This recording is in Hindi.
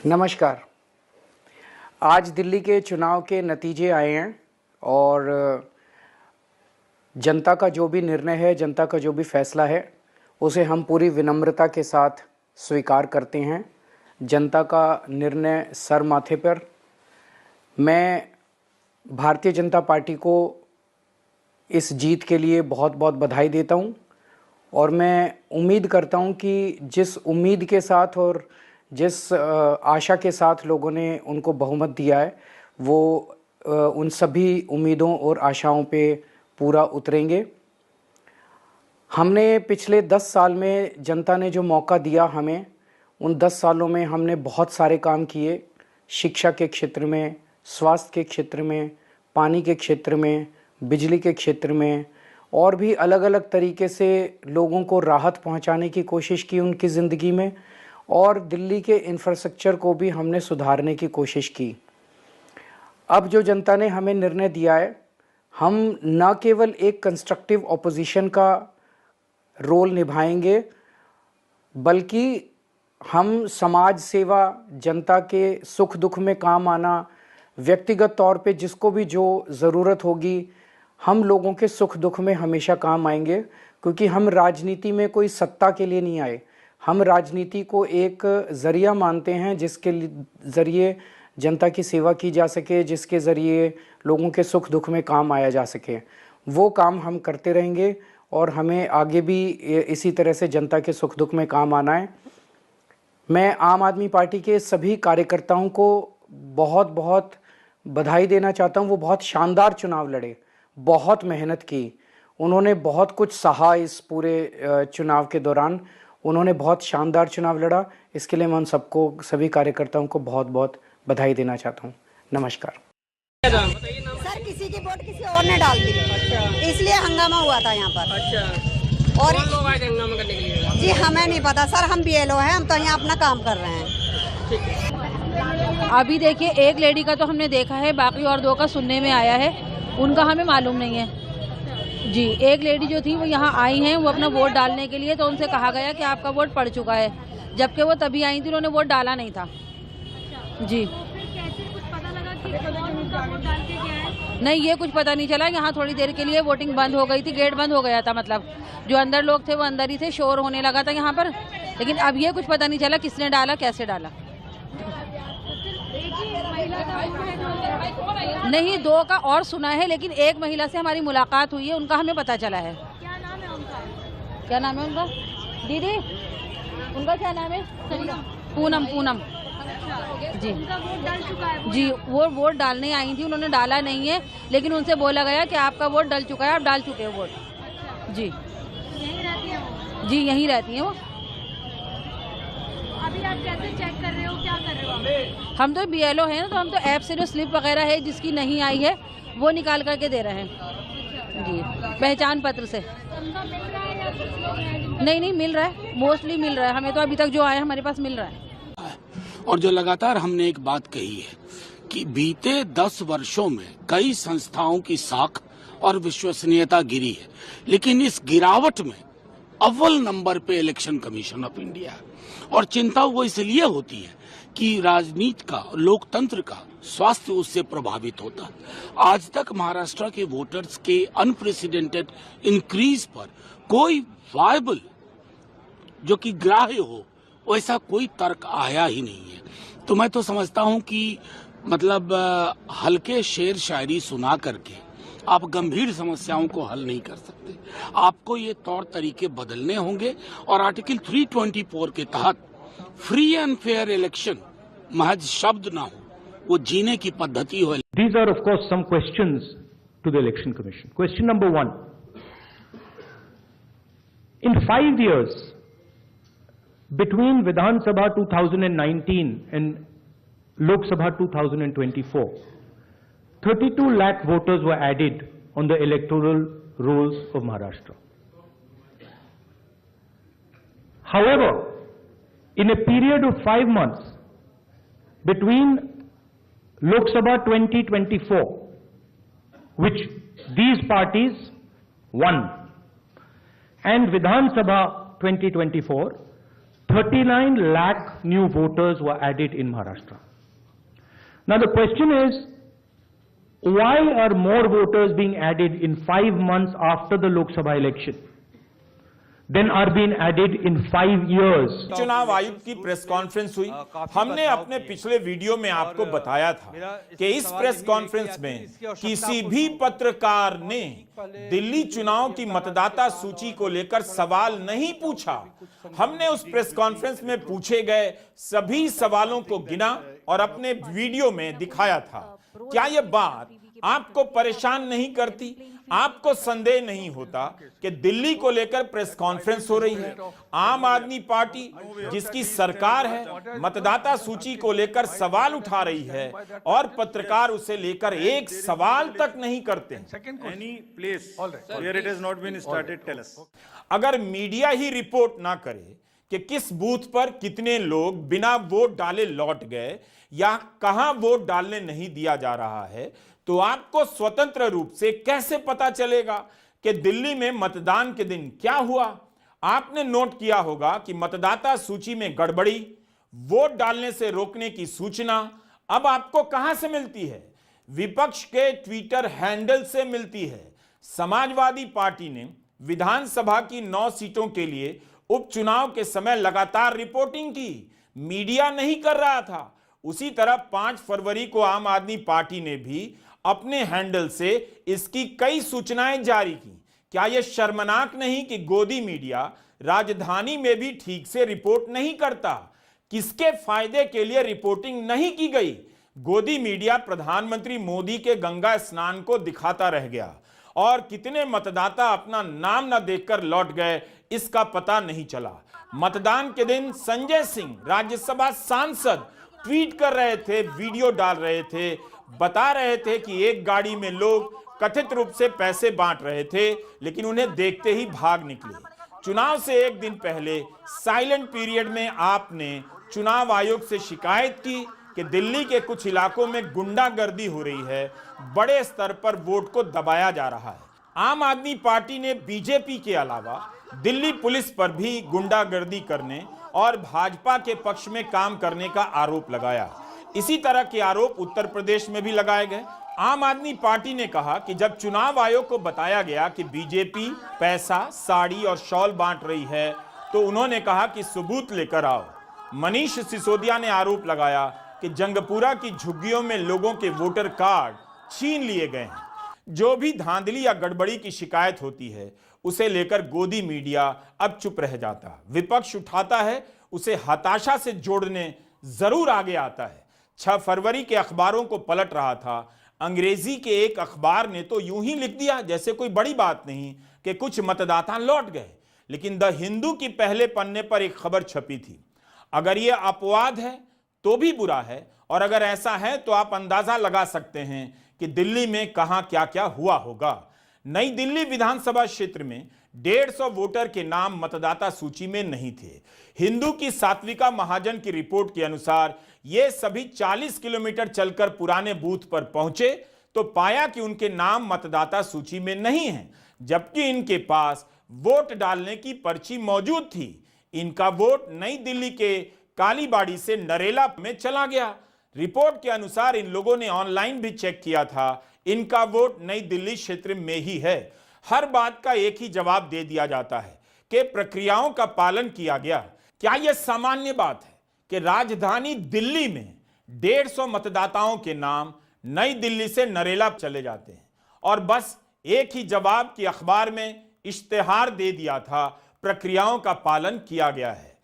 नमस्कार। आज दिल्ली के चुनाव के नतीजे आए हैं और जनता का जो भी निर्णय है, जनता का जो भी फैसला है, उसे हम पूरी विनम्रता के साथ स्वीकार करते हैं। जनता का निर्णय सर माथे पर। मैं भारतीय जनता पार्टी को इस जीत के लिए बहुत बहुत बधाई देता हूं और मैं उम्मीद करता हूं कि जिस उम्मीद के साथ और जिस आशा के साथ लोगों ने उनको बहुमत दिया है, वो उन सभी उम्मीदों और आशाओं पे पूरा उतरेंगे। हमने पिछले 10 साल में जनता ने जो मौका दिया हमें, उन 10 सालों में हमने बहुत सारे काम किए। शिक्षा के क्षेत्र में, स्वास्थ्य के क्षेत्र में, पानी के क्षेत्र में, बिजली के क्षेत्र में और भी अलग अलग तरीके से लोगों को राहत पहुंचाने की कोशिश की उनकी ज़िंदगी में, और दिल्ली के इंफ्रास्ट्रक्चर को भी हमने सुधारने की कोशिश की। अब जो जनता ने हमें निर्णय दिया है, हम न केवल एक कंस्ट्रक्टिव ऑपोजिशन का रोल निभाएंगे, बल्कि हम समाज सेवा, जनता के सुख दुख में काम आना, व्यक्तिगत तौर पे जिसको भी जो ज़रूरत होगी, हम लोगों के सुख दुख में हमेशा काम आएंगे। क्योंकि हम राजनीति में कोई सत्ता के लिए नहीं आए, हम राजनीति को एक ज़रिया मानते हैं जिसके ज़रिए जनता की सेवा की जा सके, जिसके ज़रिए लोगों के सुख दुख में काम आया जा सके। वो काम हम करते रहेंगे और हमें आगे भी इसी तरह से जनता के सुख दुख में काम आना है। मैं आम आदमी पार्टी के सभी कार्यकर्ताओं को बहुत बहुत बधाई देना चाहता हूँ। वो बहुत शानदार चुनाव लड़े, बहुत मेहनत की, उन्होंने बहुत कुछ सहा इस पूरे चुनाव के दौरान। उन्होंने बहुत शानदार चुनाव लड़ा। इसके लिए मैं उन सबको, सभी कार्यकर्ताओं को बहुत बहुत बधाई देना चाहता हूँ। नमस्कार। सर, किसी की वोट किसी और ने डाल दी। अच्छा। इसलिए हंगामा हुआ था यहाँ पर। अच्छा। और लोग आए थे हंगामा करने के लिए? जी हमें नहीं पता सर, हम BLO हैं, हम तो यहाँ अपना काम कर रहे हैं। अभी देखिए, एक लेडी का तो हमने देखा है, बाकी और 2 का सुनने में आया है, उनका हमें मालूम नहीं है जी। एक लेडी जो थी वो यहाँ आई हैं, वो अपना वोट डालने के लिए, तो उनसे कहा गया कि आपका वोट पड़ चुका है, जबकि वो तभी आई थी, उन्होंने वोट डाला नहीं था जी। नहीं, ये कुछ पता नहीं चला। यहाँ थोड़ी देर के लिए वोटिंग बंद हो गई थी, गेट बंद हो गया था, मतलब जो अंदर लोग थे वो अंदर ही थे, शोर होने लगा था यहाँ पर। लेकिन अब ये कुछ पता नहीं चला किसने डाला, कैसे डाला। नहीं, 2 का और सुना है, लेकिन एक महिला से हमारी मुलाकात हुई है, उनका हमें पता चला है। क्या नाम है उनका? क्या नाम है उनका? दीदी, उनका क्या नाम है? पूनम। जी। उनका वोट डाल चुका है? जी, वो वोट डालने आई थी, उन्होंने डाला नहीं है, लेकिन उनसे बोला गया कि आपका वोट डल चुका है, आप डाल चुके हो वोट जी। यहीं रहती है वो? जी, यहीं रहती है वो। अभी आप कैसे चेक कर रहे हो, क्या कर रहे हो? हम तो BLO हैं ना, तो हम तो ऐप से जो स्लिप वगैरह है जिसकी नहीं आई है वो निकाल करके दे रहे हैं जी, पहचान पत्र से। नहीं मिल रहा है, मोस्टली मिल रहा है हमें, तो अभी तक जो आया हमारे पास मिल रहा है। और जो लगातार हमने एक बात कही है कि बीते 10 वर्षों में कई संस्थाओं की साख और विश्वसनीयता गिरी है, लेकिन इस गिरावट में अव्वल नंबर पे इलेक्शन कमीशन ऑफ इंडिया है। और चिंता वो इसलिए होती है कि राजनीति का, लोकतंत्र का स्वास्थ्य उससे प्रभावित होता है। आज तक महाराष्ट्र के वोटर्स के अनप्रेसिडेंटेड इंक्रीज पर कोई वायबल, जो कि ग्राह्य हो, वैसा कोई तर्क आया ही नहीं है। तो मैं तो समझता हूं कि मतलब हल्के शेर शायरी सुना करके आप गंभीर समस्याओं को हल नहीं कर सकते। आपको ये तौर तरीके बदलने होंगे और आर्टिकल 324 के तहत फ्री एंड फेयर इलेक्शन महज शब्द ना हो, वो जीने की पद्धति हो। These are of course some questions to the Election Commission. Question number 1. In 5 years, between Vidhan Sabha 2019 and Lok Sabha 2024, 32 lakh voters were added on the electoral rolls of Maharashtra. However, in a period of 5 months between Lok Sabha 2024, which these parties won, and Vidhan Sabha 2024, 39 lakh new voters were added in Maharashtra. Now the question is, why are more voters being added in 5 months after the Lok Sabha election than are being added in 5 years? चुनाव आयुक्त की प्रेस कॉन्फ्रेंस हुई। हमने अपने पिछले वीडियो में आपको बताया था कि इस प्रेस कॉन्फ्रेंस में किसी भी पत्रकार ने दिल्ली चुनाव की मतदाता सूची को लेकर सवाल नहीं पूछा। हमने उस प्रेस कॉन्फ्रेंस में पूछे गए सभी सवालों को गिना और अपने वीडियो में दिखाया था। क्या यह बात आपको परेशान नहीं करती? आपको संदेह नहीं होता कि दिल्ली को लेकर प्रेस कॉन्फ्रेंस हो रही है? आम आदमी पार्टी जिसकी सरकार है मतदाता सूची को लेकर सवाल उठा रही है और पत्रकार उसे लेकर एक सवाल तक नहीं करते। अगर मीडिया ही रिपोर्ट ना करे कि किस बूथ पर कितने लोग बिना वोट डाले लौट गए या कहां वोट डालने नहीं दिया जा रहा है, तो आपको स्वतंत्र रूप से कैसे पता चलेगा कि दिल्ली में मतदान के दिन क्या हुआ? आपने नोट किया होगा कि मतदाता सूची में गड़बड़ी, वोट डालने से रोकने की सूचना अब आपको कहां से मिलती है? विपक्ष के ट्विटर हैंडल से मिलती है। समाजवादी पार्टी ने विधानसभा की 9 सीटों के लिए उपचुनाव के समय लगातार रिपोर्टिंग की, मीडिया नहीं कर रहा था। उसी तरह 5 फरवरी को आम आदमी पार्टी ने भी अपने हैंडल से इसकी कई सूचनाएं जारी की। क्या यह शर्मनाक नहीं कि गोदी मीडिया राजधानी में भी ठीक से रिपोर्ट नहीं करता? किसके फायदे के लिए रिपोर्टिंग नहीं की गई? गोदी मीडिया प्रधानमंत्री मोदी के गंगा स्नान को दिखाता रह गया और कितने मतदाता अपना नाम न देखकर लौट गए इसका पता नहीं चला। मतदान के दिन संजय सिंह राज्यसभा सांसद ट्वीट कर रहे थे, वीडियो डाल रहे थे, बता रहे थे कि एक गाड़ी में लोग कथित रूप से पैसे बांट रहे थे, लेकिन उन्हें देखते ही भाग निकले। चुनाव से एक दिन पहले साइलेंट पीरियड में आपने चुनाव आयोग से शिकायत की कि दिल्ली के कुछ इलाकों में गुंडागर्दी हो रही है, बड़े स्तर पर वोट को दबाया जा रहा है। आम आदमी पार्टी ने बीजेपी के अलावा दिल्ली पुलिस पर भी गुंडागर्दी करने और भाजपा के पक्ष में काम करने का आरोप लगाया। इसी तरह के आरोप उत्तर प्रदेश में भी लगाए गए। आम आदमी पार्टी ने कहा कि जब चुनाव आयोग को बताया गया कि बीजेपी पैसा, साड़ी और शॉल बांट रही है, तो उन्होंने कहा कि सबूत लेकर आओ। मनीष सिसोदिया ने आरोप लगाया कि जंगपुरा की झुग्गियों में लोगों के वोटर कार्ड छीन लिए गए हैं। जो भी धांधली या गड़बड़ी की शिकायत होती है उसे लेकर गोदी मीडिया अब चुप रह जाता। विपक्ष उठाता है, उसे हताशा से जोड़ने जरूर आगे आता है। 6 फरवरी के अखबारों को पलट रहा था। अंग्रेजी के एक अखबार ने तो यूं ही लिख दिया जैसे कोई बड़ी बात नहीं कि कुछ मतदाता लौट गए, लेकिन द हिंदू की पहले पन्ने पर एक खबर छपी थी। अगर यह अपवाद है तो भी बुरा है, और अगर ऐसा है तो आप अंदाजा लगा सकते हैं कि दिल्ली में कहां क्या क्या हुआ होगा। नई दिल्ली विधानसभा क्षेत्र में 150 वोटर के नाम मतदाता सूची में नहीं थे। हिंदू की सात्विका महाजन की रिपोर्ट के अनुसार ये सभी 40 किलोमीटर चलकर पुराने बूथ पर पहुंचे तो पाया कि उनके नाम मतदाता सूची में नहीं है, जबकि इनके पास वोट डालने की पर्ची मौजूद थी। इनका वोट नई दिल्ली के कालीबाड़ी से नरेला में चला गया। रिपोर्ट के अनुसार इन लोगों ने ऑनलाइन भी चेक किया था, इनका वोट नई दिल्ली क्षेत्र में ही है। हर बात का एक ही जवाब दे दिया जाता है कि प्रक्रियाओं का पालन किया गया। क्या यह सामान्य बात है कि राजधानी दिल्ली में 150 मतदाताओं के नाम नई दिल्ली से नरेला चले जाते हैं और बस एक ही जवाब कि अखबार में इश्तेहार दे दिया था, प्रक्रियाओं का पालन किया गया है?